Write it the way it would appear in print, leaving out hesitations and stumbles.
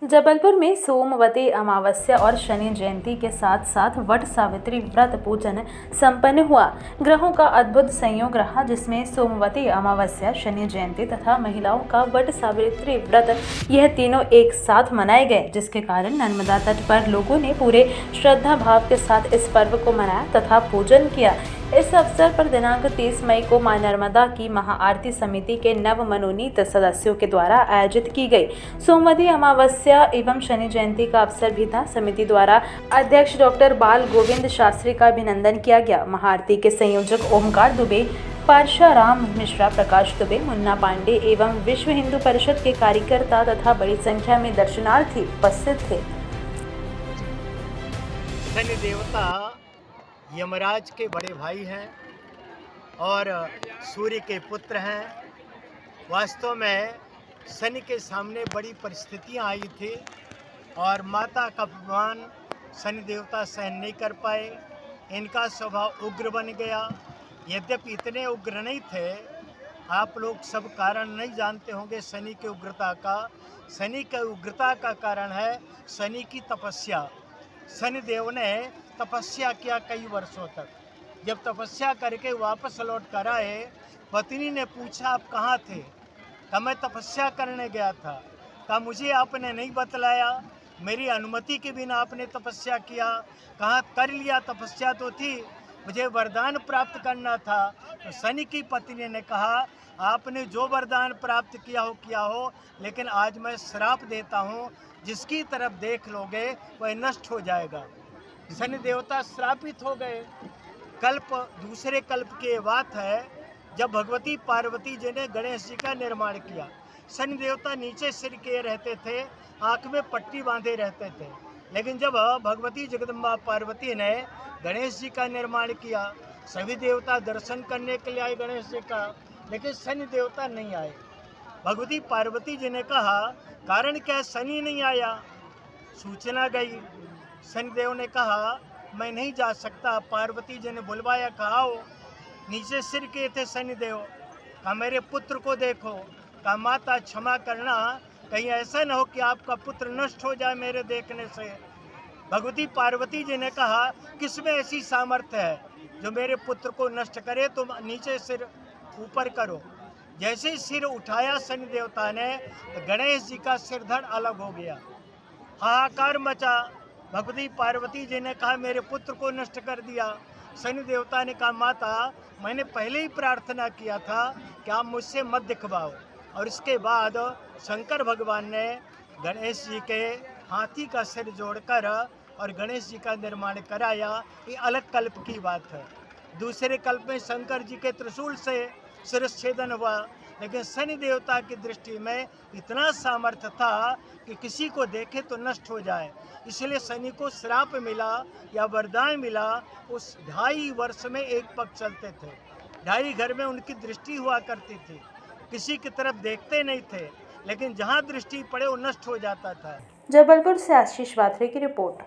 जबलपुर में सोमवती अमावस्या और शनि जयंती के साथ साथ वट सावित्री व्रत पूजन संपन्न हुआ। ग्रहों का अद्भुत संयोग रहा, जिसमें सोमवती अमावस्या, शनि जयंती तथा महिलाओं का वट सावित्री व्रत, यह तीनों एक साथ मनाए गए, जिसके कारण नर्मदा तट पर लोगों ने पूरे श्रद्धा भाव के साथ इस पर्व को मनाया तथा पूजन किया। इस अवसर पर दिनांक 30 मई को मां नर्मदा की महाआरती समिति के नव मनोनीत सदस्यों के द्वारा आयोजित की गई। सोमवती अमावस्या एवं शनि जयंती का अवसर भी था। समिति द्वारा अध्यक्ष डॉक्टर बाल गोविंद शास्त्री का अभिनंदन किया गया। महाआरती के संयोजक ओमकार दुबे, पार्शाराम मिश्रा, प्रकाश दुबे, मुन्ना पांडे एवं विश्व हिंदू परिषद के कार्यकर्ता तथा बड़ी संख्या में दर्शनार्थी उपस्थित थे। शनि देवता यमराज के बड़े भाई हैं और सूर्य के पुत्र हैं। वास्तव में शनि के सामने बड़ी परिस्थितियां आई थी और माता का अपमान शनि देवता सहन नहीं कर पाए। इनका स्वभाव उग्र बन गया। यद्यपि इतने उग्र नहीं थे, आप लोग सब कारण नहीं जानते होंगे शनि की उग्रता का। शनि की उग्रता का कारण है शनि की तपस्या। शनि देव ने तपस्या किया कई वर्षों तक। जब तपस्या करके वापस लौट कर आए, पत्नी ने पूछा आप कहाँ थे? कहा मैं तपस्या करने गया था। कहा मुझे आपने नहीं बतलाया, मेरी अनुमति के बिना आपने तपस्या किया। कहा कर लिया, तपस्या तो थी, मुझे वरदान प्राप्त करना था। तो शनि की पत्नी ने कहा आपने जो वरदान प्राप्त किया हो, लेकिन आज मैं श्राप देता हूँ, जिसकी तरफ देख लोगे वह नष्ट हो जाएगा। शनि देवता श्रापित हो गए। दूसरे कल्प की बात है, जब भगवती पार्वती जी ने गणेश जी का निर्माण किया। शनि देवता नीचे सिर किए रहते थे, आँख में पट्टी बांधे रहते थे। लेकिन जब भगवती जगदम्बा पार्वती ने गणेश जी का निर्माण किया, सभी देवता दर्शन करने के लिए आए गणेश जी का, लेकिन शनि देवता नहीं आए। भगवती पार्वती जी ने कहा कारण क्या, शनि नहीं आया? सूचना गई। शनिदेव ने कहा मैं नहीं जा सकता। पार्वती जी ने बुलवाया, कहा हो। नीचे सिर किए थे शनिदेव। कहा मेरे पुत्र को देखो। कहा माता क्षमा करना, कहीं ऐसा न हो कि आपका पुत्र नष्ट हो जाए मेरे देखने से। भगवती पार्वती जी ने कहा किसमें ऐसी सामर्थ्य है जो मेरे पुत्र को नष्ट करे? तुम नीचे सिर ऊपर करो। जैसे ही सिर उठाया शनि देवता ने, तो गणेश जी का सिरधड़ अलग हो गया। हाहाकार मचा। भगवती पार्वती जी ने कहा मेरे पुत्र को नष्ट कर दिया। शनि देवता ने कहा माता मैंने पहले ही प्रार्थना किया था कि आप मुझसे मत दिखवाओ। और इसके बाद शंकर भगवान ने गणेश जी के हाथी का सिर जोड़कर और गणेश जी का निर्माण कराया। ये अलग कल्प की बात है। दूसरे कल्प में शंकर जी के त्रिशूल से शिरच्छेदन हुआ, लेकिन शनि देवता की दृष्टि में इतना सामर्थ्य था कि किसी को देखे तो नष्ट हो जाए। इसलिए शनि को श्राप मिला या वरदान मिला। उस 2.5 वर्ष में एक पग चलते थे। 2.5 घर में उनकी दृष्टि हुआ करती थी। किसी की तरफ देखते नहीं थे, लेकिन जहाँ दृष्टि पड़े वो नष्ट हो जाता था। जबलपुर से आशीष वात्रे की रिपोर्ट।